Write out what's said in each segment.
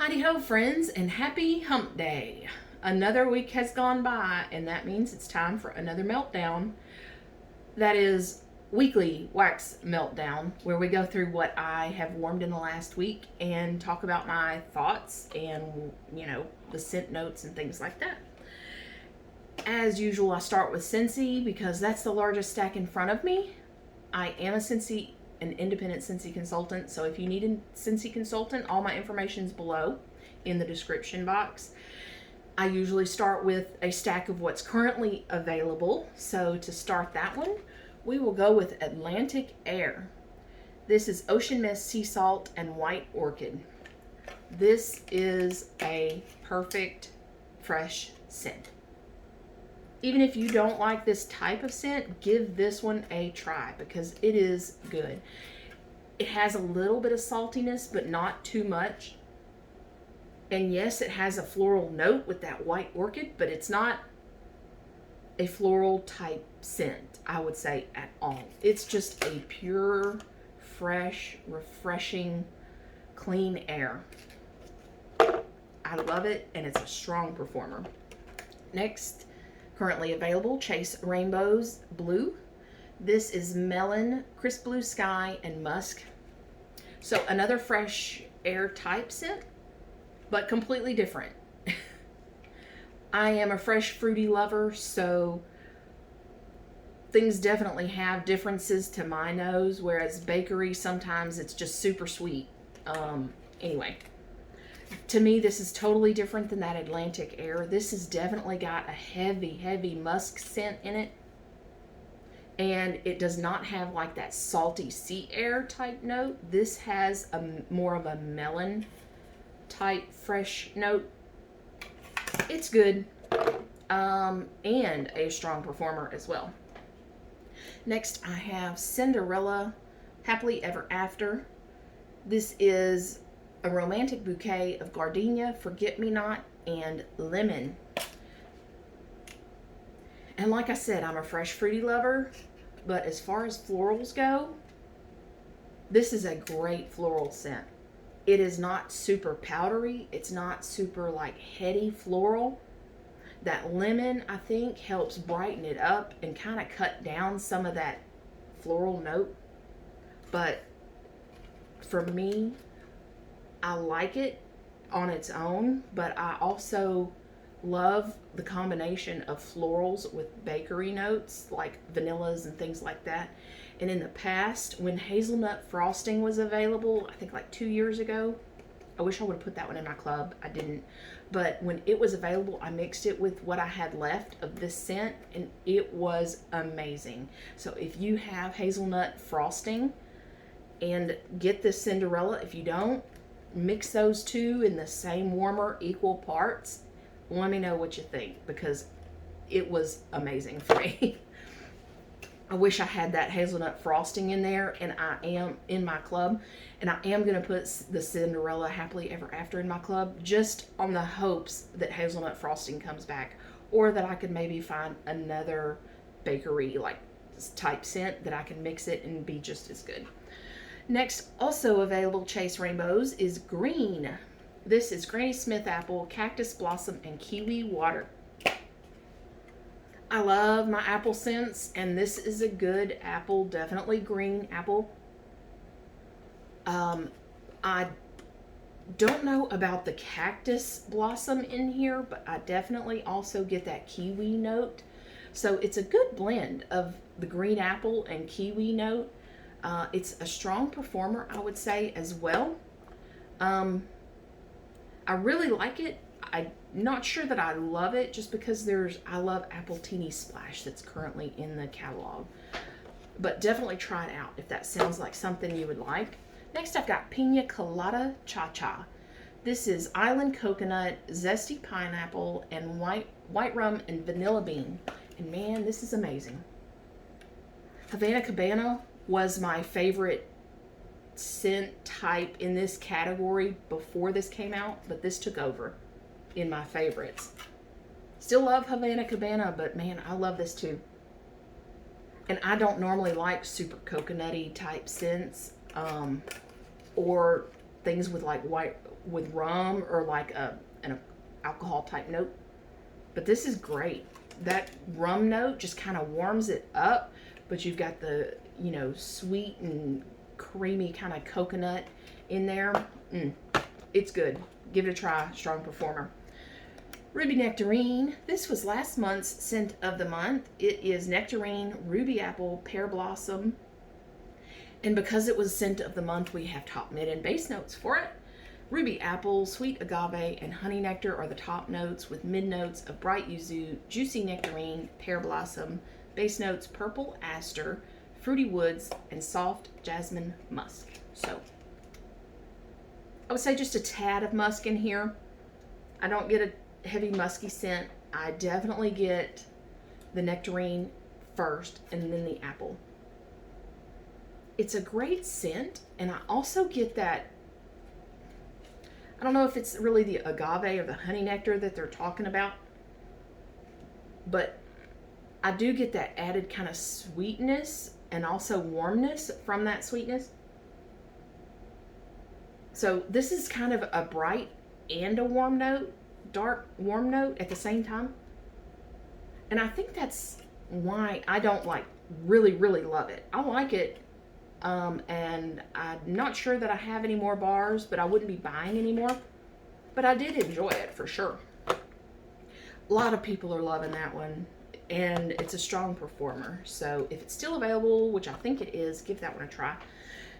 Howdy ho, friends, and happy hump day. Another week has gone by, and that means it's time for another meltdown. That is weekly wax meltdown, where we go through what I have warmed in the last week and talk about my thoughts and, the scent notes and things like that. As usual, I start with Scentsy because that's the largest stack in front of me. I am an independent Scentsy consultant, so if you need a Scentsy consultant, all my information is below in the description box. I usually start with a stack of what's currently available, so to start that one, we will go with Atlantic Air. This is Ocean Mist, Sea Salt, and White Orchid. This is a perfect fresh scent. Even if you don't like this type of scent, give this one a try because it is good. It has a little bit of saltiness, but not too much. And yes, it has a floral note with that white orchid, but it's not a floral type scent, I would say, at all. It's just a pure, fresh, refreshing, clean air. I love it, and it's a strong performer. Next, currently available, Chase Rainbows Blue. This is Melon, Crisp Blue Sky, and Musk. So another fresh air type scent, but completely different. I am a fresh fruity lover, so things definitely have differences to my nose, whereas bakery, sometimes it's just super sweet. Anyway. To me, this is totally different than that Atlantic Air. This has definitely got a heavy, heavy musk scent in it. And it does not have like that salty sea air type note. This has more of a melon type fresh note. It's good. And a strong performer as well. Next, I have Cinderella, Happily Ever After. This is a romantic bouquet of gardenia, forget-me-not, and lemon. And like I said, I'm a fresh fruity lover, but as far as florals go, this is a great floral scent. It is not super powdery. It's not super like heady floral. That lemon, I think, helps brighten it up and kind of cut down some of that floral note. But for me, I like it on its own, but I also love the combination of florals with bakery notes like vanillas and things like that. And in the past, when hazelnut frosting was available, I think like 2 years ago, I wish I would have put that one in my club. I didn't. But when it was available, I mixed it with what I had left of this scent, and it was amazing. So if you have hazelnut frosting, and get this Cinderella, if you don't, mix those two in the same warmer equal parts. Let me know what you think because it was amazing for me. I wish I had that hazelnut frosting in there, and I am in my club, and I am going to put the Cinderella Happily Ever After in my club just on the hopes that hazelnut frosting comes back, or that I could maybe find another bakery like type scent that I can mix it and be just as good. Next, also available Chase Rainbows is Green. This is Granny Smith Apple, Cactus Blossom, and Kiwi Water. I love my apple scents, and this is a good apple, definitely green apple. I don't know about the Cactus Blossom in here, but I definitely also get that kiwi note. So it's a good blend of the green apple and kiwi note. It's a strong performer, I would say, as well. I really like it. I'm not sure that I love it just because I love Mandarin Splash that's currently in the catalog. But definitely try it out if that sounds like something you would like. Next, I've got Pina Colada Cha Cha. This is Island Coconut, Zesty Pineapple, and white rum and vanilla bean. And man, this is amazing. Havana Cabana was my favorite scent type in this category before this came out, but this took over in my favorites. Still love Havana Cabana, but man, I love this too. And I don't normally like super coconutty type scents, or things with like with rum or like an alcohol type note. But this is great. That rum note just kind of warms it up, but you've got the, you know, sweet and creamy kind of coconut in there. It's good. Give it a try. Strong performer. Ruby Nectarine. This was last month's scent of the month. It is nectarine, ruby apple, pear blossom. And because it was scent of the month, we have top, mid, and base notes for it. Ruby apple, sweet agave, and honey nectar are the top notes, with mid notes of bright yuzu, juicy nectarine, pear blossom, base notes purple aster, fruity woods, and soft jasmine musk. So I would say just a tad of musk in here. I don't get a heavy musky scent. I definitely get the nectarine first and then the apple. It's a great scent, and I also get that, I don't know if it's really the agave or the honey nectar that they're talking about, but I do get that added kind of sweetness and also warmness from that sweetness. So this is kind of a bright and a warm note, dark warm note at the same time. And I think that's why I don't like really love it. I like it. And I'm not sure that I have any more bars, but I wouldn't be buying any more. But I did enjoy it for sure. A lot of people are loving that one, and it's a strong performer. So if it's still available, which I think it is, give that one a try.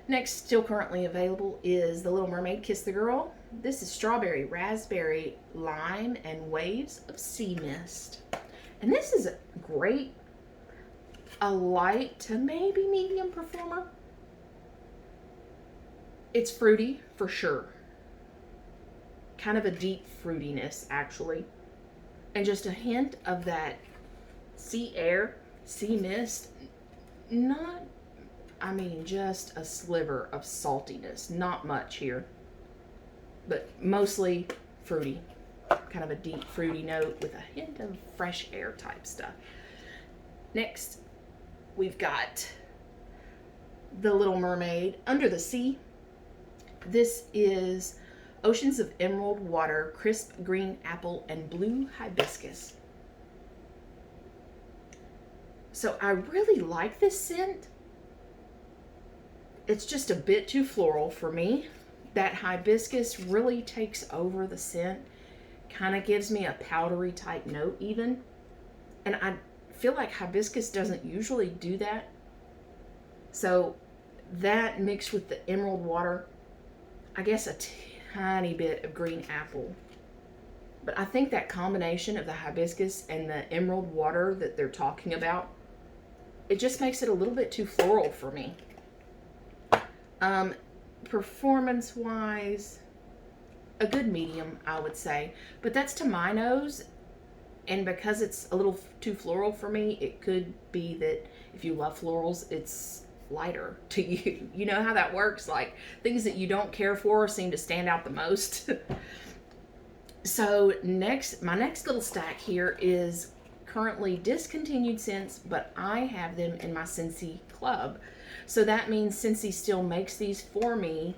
Next, still currently available, is the Little Mermaid Kiss the Girl. This is strawberry, raspberry, lime, and waves of sea mist. And this is a great, a light to maybe medium performer. It's fruity for sure. Kind of a deep fruitiness, actually. And just a hint of that sea air, sea mist. Not, I mean, just a sliver of saltiness. Not much here. But mostly fruity. Kind of a deep fruity note with a hint of fresh air type stuff. Next, we've got the Little Mermaid Under the Sea. This is Oceans of Emerald Water, Crisp Green Apple, and Blue Hibiscus. So I really like this scent. It's just a bit too floral for me. That hibiscus really takes over the scent. Kind of gives me a powdery type note even. And I feel like hibiscus doesn't usually do that. So that mixed with the emerald water, I guess a tiny bit of green apple. But I think that combination of the hibiscus and the emerald water that they're talking about, it just makes it a little bit too floral for me. Performance-wise, a good medium, I would say. But that's to my nose, and because it's a little too floral for me, it could be that if you love florals, it's lighter to you. You know how that works? Like, things that you don't care for seem to stand out the most. So my next little stack here is currently discontinued scents, but I have them in my Scentsy club. So that means Scentsy still makes these for me.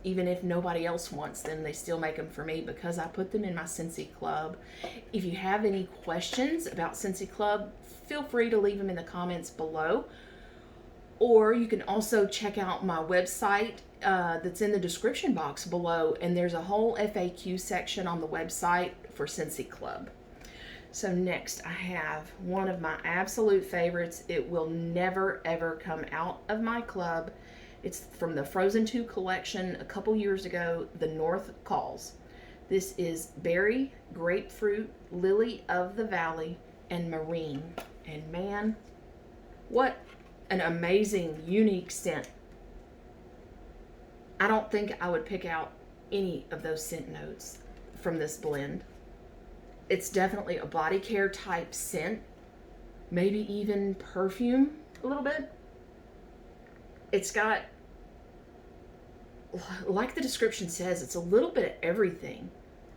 Even if nobody else wants them, they still make them for me because I put them in my Scentsy club. If you have any questions about Scentsy club, feel free to leave them in the comments below. Or you can also check out my website that's in the description box below, and there's a whole FAQ section on the website for Scentsy Club. So next I have one of my absolute favorites. It will never ever come out of my club. It's from the Frozen 2 collection a couple years ago, The North Calls. This is berry, grapefruit, lily of the valley, and marine. And man, what an amazing, unique scent. I don't think I would pick out any of those scent notes from this blend. It's definitely a body care type scent, maybe even perfume a little bit. It's got, like the description says, it's a little bit of everything.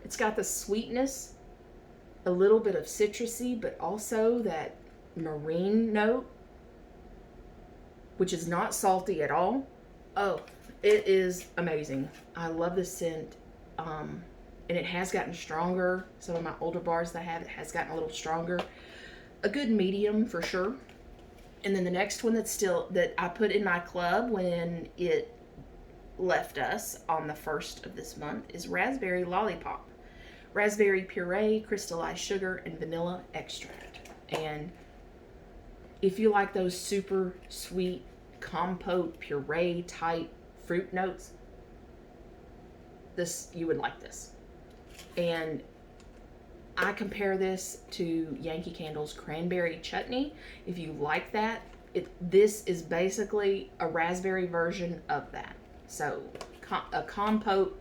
It's got the sweetness, a little bit of citrusy, but also that marine note, which is not salty at all. Oh, It is amazing. I love this scent. And it has gotten stronger. Some of my older bars that I have, it has gotten a little stronger. A good medium for sure. And then the next one that I put in my club when it left us on the 1st of this month is Raspberry Lollipop. Raspberry puree, crystallized sugar, and vanilla extract. And if you like those super sweet compote puree type fruit notes, you would like this. And I compare this to Yankee Candle's cranberry chutney. If you like that, this is basically a raspberry version of that. So a compote,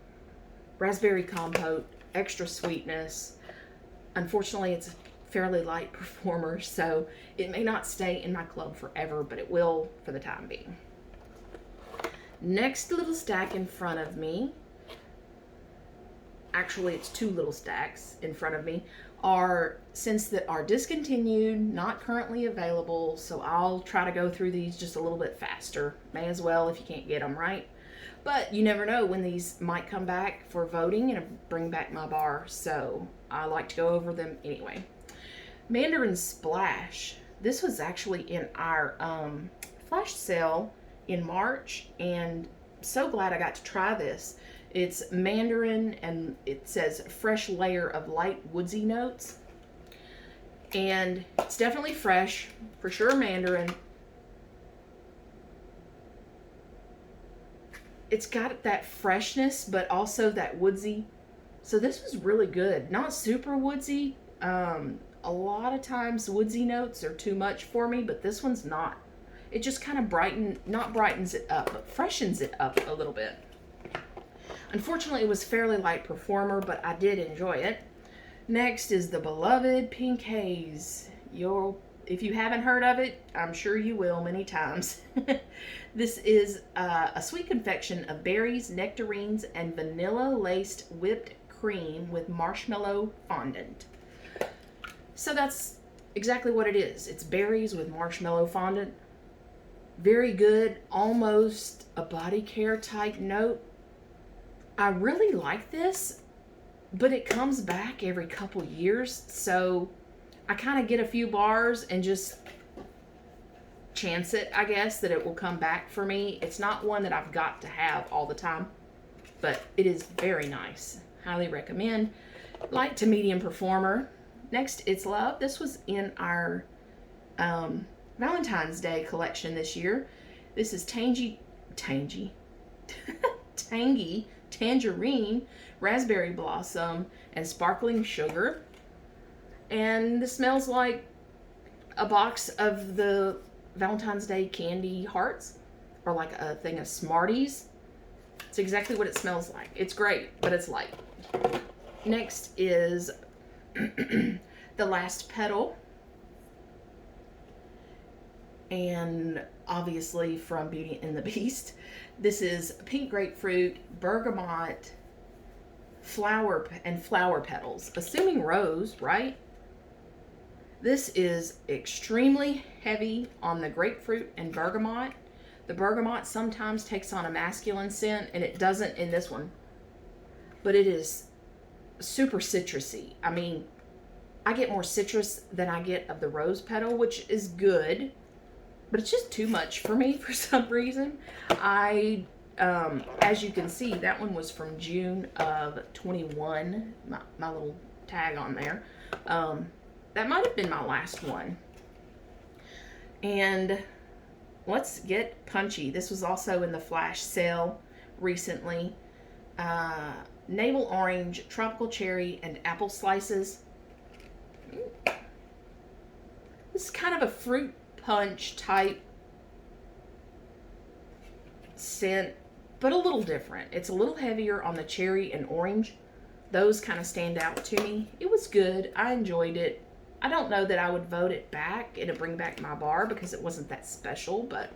raspberry compote, extra sweetness. Unfortunately, it's a fairly light performer, so it may not stay in my club forever, but it will for the time being. Next little stack in front of me, actually it's 2 little stacks in front of me, are scents that are discontinued, not currently available, so I'll try to go through these just a little bit faster. May as well if you can't get them, right? But you never know when these might come back for voting and bring back my bar, so I like to go over them anyway. Mandarin Splash. This was actually in our flash sale in March, and so glad I got to try this. It's mandarin, and it says fresh layer of light woodsy notes. And it's definitely fresh, for sure mandarin. It's got that freshness, but also that woodsy. So this was really good. Not super woodsy. A lot of times woodsy notes are too much for me, but this one's not. It just kind of brightens it up, but freshens it up a little bit. Unfortunately, it was a fairly light performer, but I did enjoy it. Next is the beloved Pink Haze. If you haven't heard of it, I'm sure you will many times. This is a sweet confection of berries, nectarines, and vanilla-laced whipped cream with marshmallow fondant. So that's exactly what it is. It's berries with marshmallow fondant. Very good, almost a body care type note. I really like this, but it comes back every couple years, so I kind of get a few bars and just chance it, I guess, that it will come back for me. It's not one that I've got to have all the time, but it is very nice. Highly recommend. Light to medium performer. Next, It's Love. This was in our Valentine's Day collection this year. This is tangy tangerine, raspberry blossom, and sparkling sugar. And this smells like a box of the Valentine's Day candy hearts, or like a thing of Smarties. It's exactly what it smells like. It's great, but it's light. Next is The Last Petal. And obviously from Beauty and the Beast. This is pink grapefruit, bergamot, flower petals. Assuming rose, right? This is extremely heavy on the grapefruit and bergamot. The bergamot sometimes takes on a masculine scent, and it doesn't in this one. But it is super citrusy. I mean, I get more citrus than I get of the rose petal, which is good. But it's just too much for me for some reason. As you can see, that one was from June of 21. My little tag on there. That might have been my last one. And let's get Punchy. This was also in the flash sale recently. Navel orange, tropical cherry, and apple slices. This is kind of a fruit punch type scent, but a little different. It's a little heavier on the cherry and orange. Those kind of stand out to me. It was good. I enjoyed it. I don't know that I would vote it back and bring back my bar because it wasn't that special, but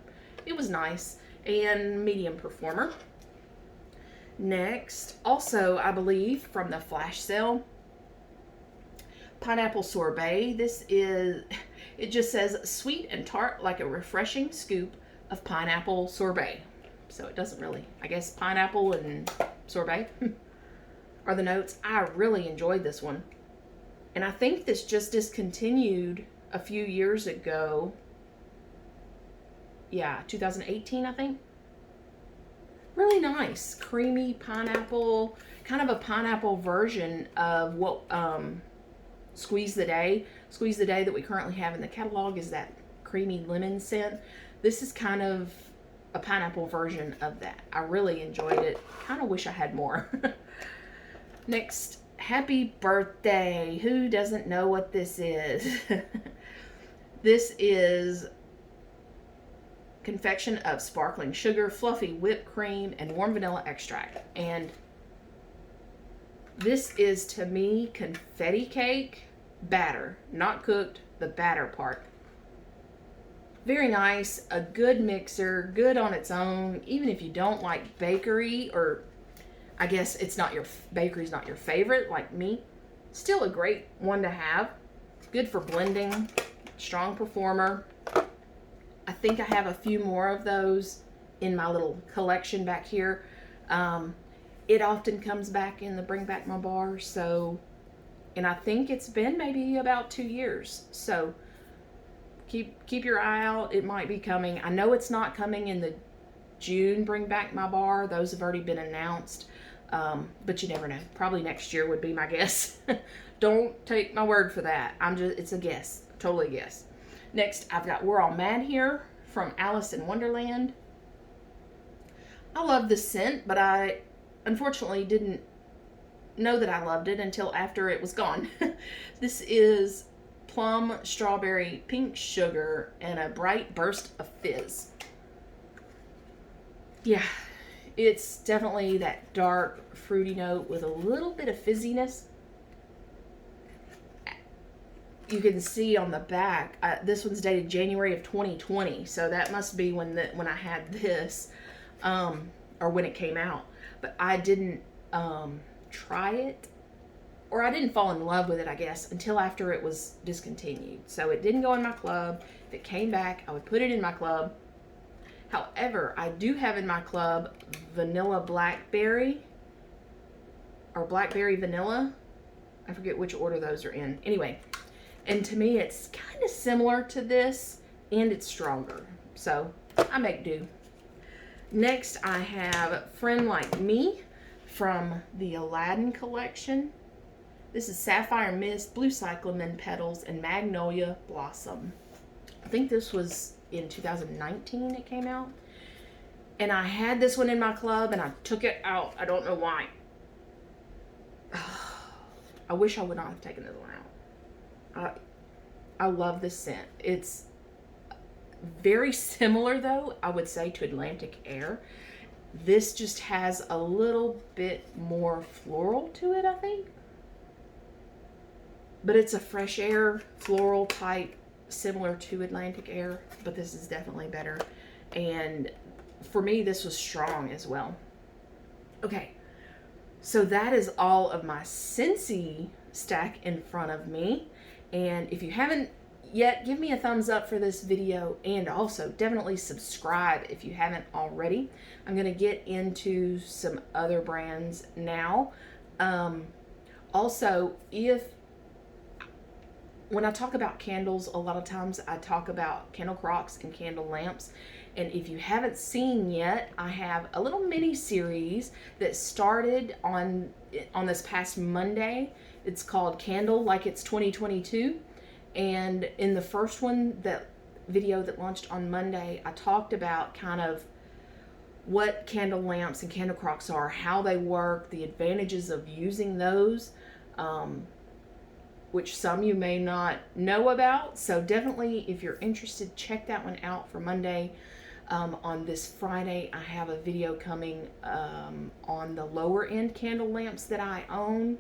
it was nice and medium performer. Next, also I believe from the flash sale, pineapple sorbet. It just says sweet and tart like a refreshing scoop of pineapple sorbet. so it doesn't really, I guess pineapple and sorbet are the notes. I really enjoyed this one. And I think this just discontinued a few years ago. Yeah, 2018, I think. Really nice, creamy pineapple, kind of a pineapple version of what Squeeze the Day. Squeeze the Day that we currently have in the catalog is that creamy lemon scent. This is kind of a pineapple version of that. I really enjoyed it. Kind of wish I had more. Next, happy birthday. Who doesn't know what this is? This is confection of sparkling sugar, fluffy whipped cream, and warm vanilla extract. And this is, to me, confetti cake batter. Not cooked, the batter part. Very nice, a good mixer, good on its own. Even if you don't like bakery, or I guess it's not your, bakery's not your favorite like me, still a great one to have. Good for blending, strong performer. I think I have a few more of those in my little collection back here. It often comes back in the Bring Back My Bar, so, and I think it's been maybe about 2 years. So keep your eye out. It might be coming. I know it's not coming in the June Bring Back My Bar. Those have already been announced. But you never know. Probably next year would be my guess. Don't take my word for that. It's a guess. Totally a guess. Next, I've got We're All Mad Here from Alice in Wonderland. I love this scent, but I unfortunately didn't know that I loved it until after it was gone. This is plum, strawberry, pink sugar, and a bright burst of fizz. Yeah, it's definitely that dark, fruity note with a little bit of fizziness. You can see on the back, this one's dated January of 2020, so that must be when I had this, or when it came out. But I didn't try it, or I didn't fall in love with it, I guess, until after it was discontinued. So it didn't go in my club. If it came back, I would put it in my club. However, I do have in my club vanilla blackberry, or blackberry vanilla. I forget which order those are in. Anyway, and to me it's kind of similar to this, and it's stronger. So I make do. Next, I have Friend Like Me from the Aladdin collection. This is Sapphire Mist, Blue Cyclamen Petals, and Magnolia Blossom. I think this was in 2019 it came out. And I had this one in my club and I took it out. I don't know why. I wish I would not have taken this one out. I love this scent. It's very similar, though, I would say, to Atlantic Air. This just has a little bit more floral to it, I think. But it's a fresh air floral type, similar to Atlantic Air, but this is definitely better. And for me, this was strong as well. Okay, so that is all of my Scentsy stack in front of me. And if you haven't yet, give me a thumbs up for this video, and also definitely subscribe if you haven't already. I'm going to get into some other brands now. Also, when I talk about candles, a lot of times I talk about candle crocks and candle lamps. And if you haven't seen yet, I have a little mini series that started on this past Monday. It's called Candle Like It's 2022. And in the first one, that video that launched on Monday, I talked about kind of what candle lamps and candle crocks are, how they work, the advantages of using those, which some you may not know about. So definitely, if you're interested, check that one out for Monday. On this Friday, I have a video coming on the lower end candle lamps that I own.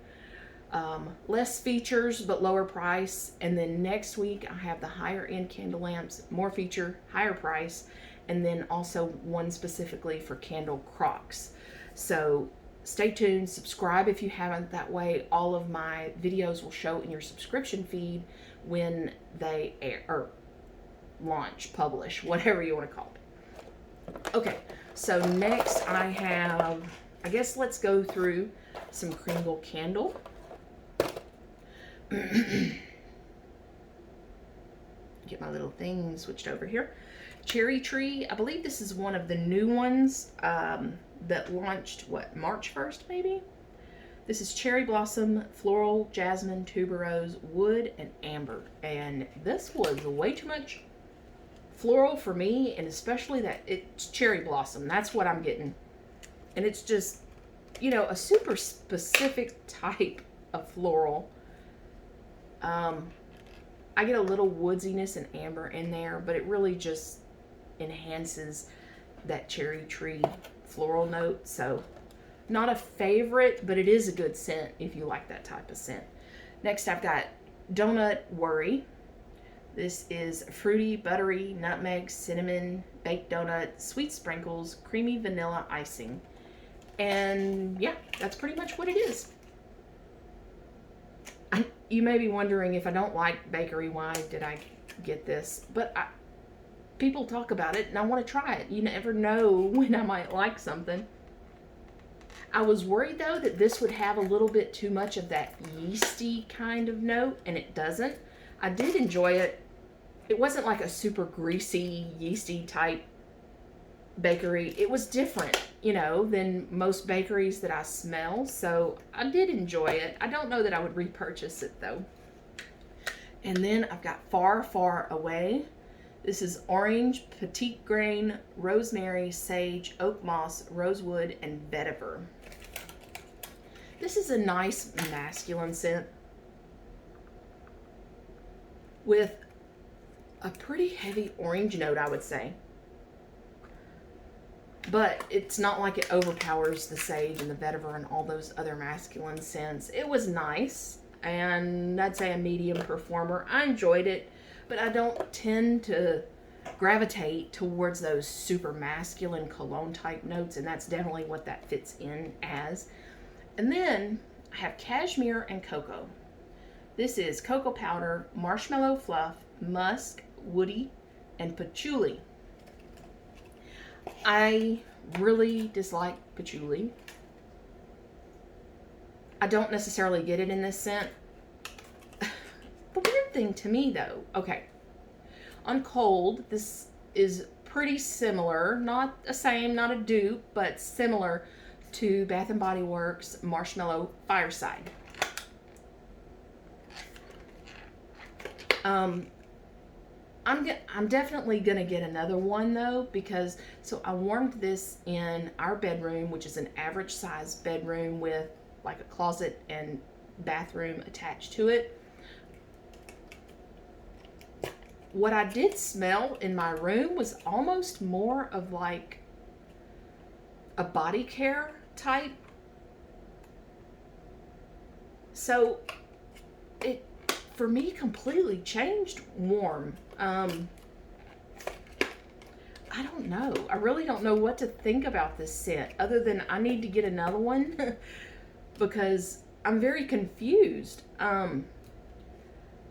Less features, but lower price. And then next week, I have the higher end candle lamps, more feature, higher price. And then also one specifically for candle crocks. So stay tuned, subscribe if you haven't. That way all of my videos will show in your subscription feed when they air, or launch, publish, whatever you want to call it. Okay, So next I have, I guess let's go through some Kringle candle. Get my little thing switched over here. Cherry Tree, I believe this is one of the new ones that launched, what, March 1st maybe? This is Cherry Blossom, Floral, Jasmine, Tuberose, Wood, and Amber. And this was way too much floral for me, and especially that it's Cherry Blossom. That's what I'm getting. And it's just, you know, a super specific type of floral. I get a little woodsiness and amber in there, but it really just enhances that Cherry Tree floral note. So not a favorite, but it is a good scent if you like that type of scent. Next I've got Donut Worry. This is fruity, buttery, nutmeg, cinnamon, baked donut, sweet sprinkles, creamy vanilla icing. And yeah, that's pretty much what it is. You may be wondering, if I don't like bakery, why did I get this? But people talk about it and I want to try it. You never know when I might like something. I was worried though that this would have a little bit too much of that yeasty kind of note, and it doesn't. I did enjoy it. It wasn't like a super greasy, yeasty type bakery. It was different, you know, than most bakeries that I smell. So I did enjoy it. I don't know that I would repurchase it though. And then I've got Far, Far Away. This is orange, petite grain, rosemary, sage, oak moss, rosewood, and vetiver. This is a nice masculine scent with a pretty heavy orange note, I would say. But it's not like it overpowers the sage and the vetiver and all those other masculine scents. It was nice, and I'd say a medium performer. I enjoyed it, but I don't tend to gravitate towards those super masculine cologne type notes, and that's definitely what that fits in as. And then I have Cashmere and Cocoa. This is cocoa powder, marshmallow fluff, musk, woody, and patchouli. I really dislike patchouli. I don't necessarily get it in this scent. The weird thing to me though, okay, on cold, this is pretty similar, not the same, not a dupe, but similar to Bath & Body Works Marshmallow Fireside. I'm definitely gonna get another one though, because so I warmed this in our bedroom, which is an average size bedroom with like a closet and bathroom attached to it. What I did smell in my room was almost more of like a body care type. So it, for me, completely changed warm. I don't know. I really don't know what to think about this scent, other than I need to get another one because I'm very confused. You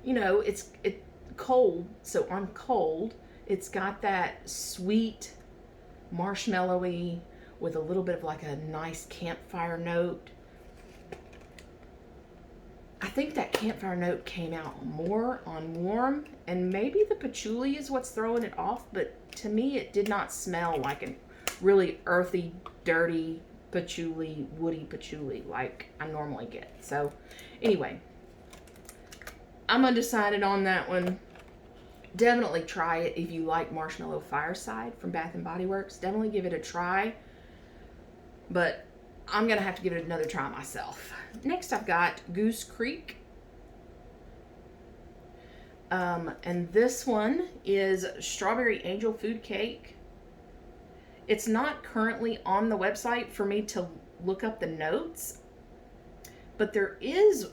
know, it's cold, so on cold, it's got that sweet marshmallowy with a little bit of like a nice campfire note. I think that campfire note came out more on warm, and maybe the patchouli is what's throwing it off, but to me it did not smell like a really earthy, dirty patchouli, woody patchouli like I normally get. So anyway, I'm undecided on that one. Definitely try it if you like Marshmallow Fireside from Bath & Body Works. Definitely give it a try, but I'm gonna have to give it another try myself. Next I've got Goose Creek. And this one is Strawberry Angel Food Cake. It's not currently on the website for me to look up the notes, but there is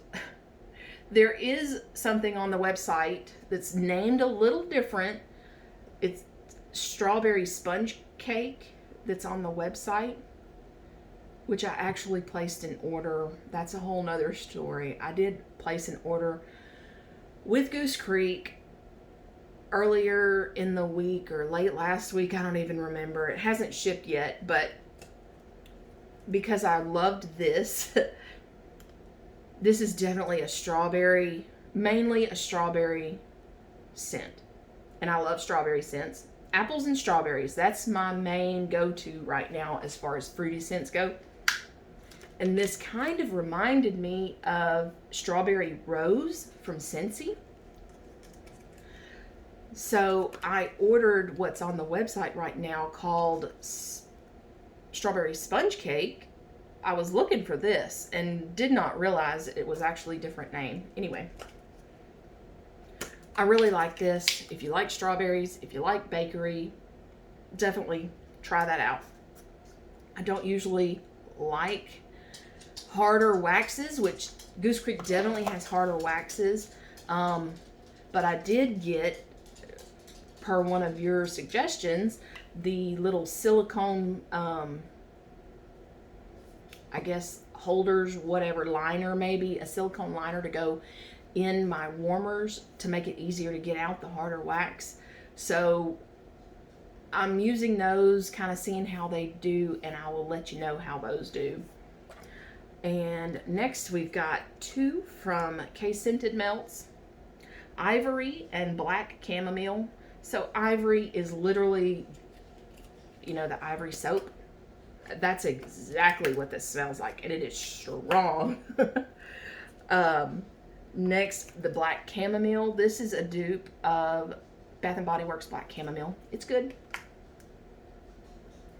something on the website that's named a little different. It's Strawberry Sponge Cake that's on the website, which I actually placed an order. That's a whole nother story. I did place an order with Goose Creek earlier in the week or late last week. I don't even remember. It hasn't shipped yet, but because I loved this, this is definitely a strawberry, mainly a strawberry scent. And I love strawberry scents. Apples and strawberries, that's my main go-to right now as far as fruity scents go. And this kind of reminded me of Strawberry Rose from Scentsy. So I ordered what's on the website right now called Strawberry Sponge Cake. I was looking for this and did not realize it was actually a different name. Anyway, I really like this. If you like strawberries, if you like bakery, definitely try that out. I don't usually like harder waxes, which Goose Creek definitely has harder waxes. But I did get, per one of your suggestions, the little silicone, I guess, holders, whatever, liner maybe, a silicone liner to go in my warmers to make it easier to get out the harder wax. So I'm using those, kind of seeing how they do, and I will let you know how those do. And next we've got two from Kae Melts Ivory and Black Chamomile. So Ivory is literally, you know, the ivory soap. That's exactly what this smells like, and it is strong. Next, the Black Chamomile. This is a dupe of Bath & Body Works Black Chamomile. It's good.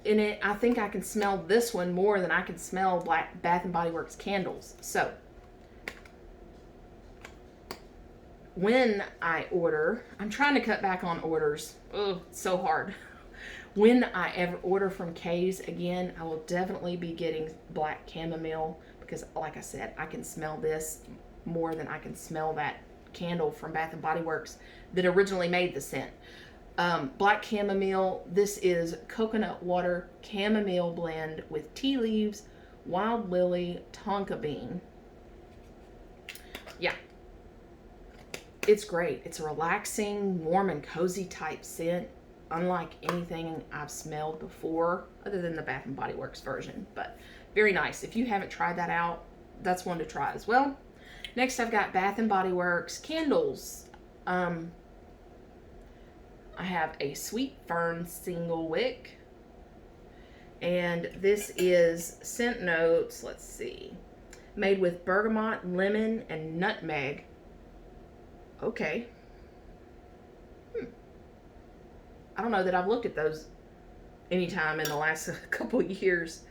In it, I think I can smell this one more than I can smell Bath & Body Works candles. So, when I order, I'm trying to cut back on orders. Oh, it's so hard. When I ever order from Kae's again, I will definitely be getting Black Chamomile because, like I said, I can smell this more than I can smell that candle from Bath & Body Works that originally made the scent. Black Chamomile, this is coconut water chamomile blend with tea leaves, wild lily, tonka bean. Yeah. It's great. It's a relaxing, warm and cozy type scent, unlike anything I've smelled before, other than the Bath & Body Works version. But very nice. If you haven't tried that out, that's one to try as well. Next, I've got Bath & Body Works candles. I have a Sweet Fern single wick. And this is scent notes, let's see, made with bergamot, lemon, and nutmeg. Okay. I don't know that I've looked at those anytime in the last couple of years.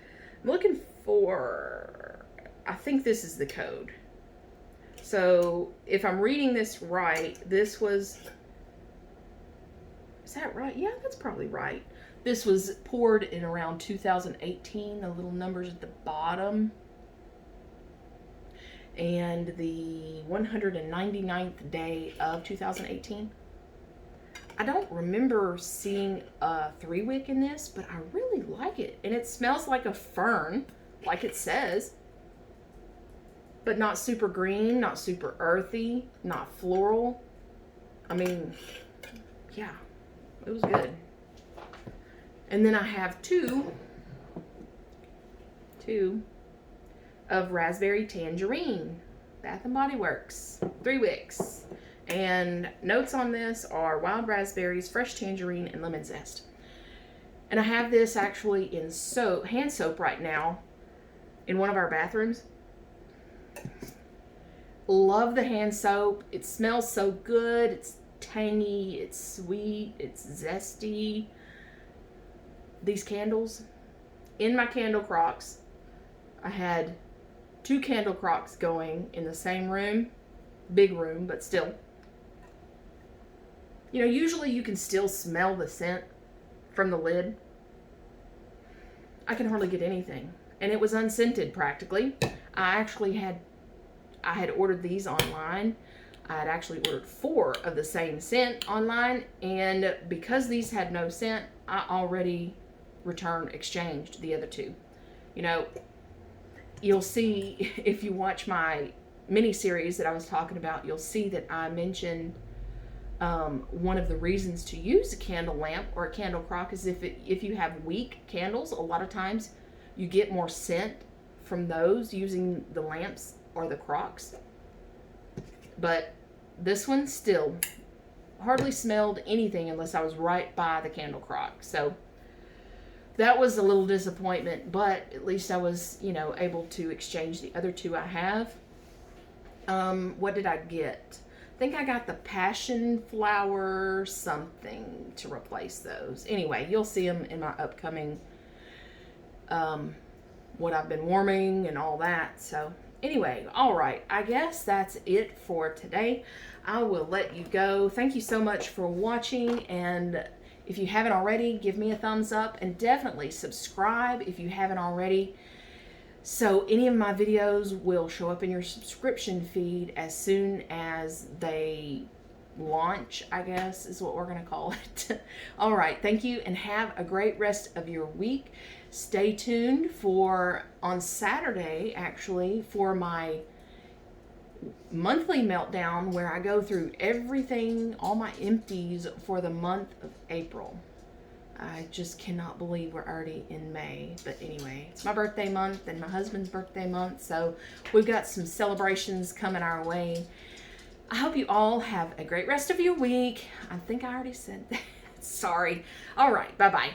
I'm looking for, I think this is the code. So if I'm reading this right, this was, is that right? Yeah, that's probably right. This was poured in around 2018, the little numbers at the bottom. And the 199th day of 2018. I don't remember seeing a 3-wick in this, but I really like it. And it smells like a fern, like it says. But not super green, not super earthy, not floral. I mean, yeah, it was good. And then I have two of raspberry tangerine, Bath & Body Works, 3 wicks. And notes on this are wild raspberries, fresh tangerine, and lemon zest. And I have this actually in soap, hand soap right now in one of our bathrooms. Love the hand soap. It smells so good. It's tangy, it's sweet, it's zesty. These candles, in my candle crocks, I had 2 candle crocks going in the same room. Big room, but still. You know, usually you can still smell the scent from the lid. I can hardly get anything. And it was unscented practically. I had ordered these online. I had actually ordered 4 of the same scent online. And because these had no scent, I already exchanged the other 2. You know, you'll see if you watch my mini series that I was talking about, you'll see that I mentioned One of the reasons to use a candle lamp or a candle crock is if you have weak candles, a lot of times you get more scent from those using the lamps or the crocks. But this one still hardly smelled anything unless I was right by the candle crock. So that was a little disappointment, but at least I was, able to exchange the other two I have. What did I get? I think I got the passion flower something to replace those. Anyway, you'll see them in my upcoming, what I've been warming and all that. So anyway, all right. I guess that's it for today. I will let you go. Thank you so much for watching. And if you haven't already, give me a thumbs up and definitely subscribe if you haven't already. So any of my videos will show up in your subscription feed as soon as they launch, I guess is what we're going to call it. All right. Thank you and have a great rest of your week. Stay tuned on Saturday, actually, for my monthly meltdown where I go through everything, all my empties for the month of April. I just cannot believe we're already in May. But anyway, it's my birthday month and my husband's birthday month. So we've got some celebrations coming our way. I hope you all have a great rest of your week. I think I already said that. Sorry. All right. Bye-bye.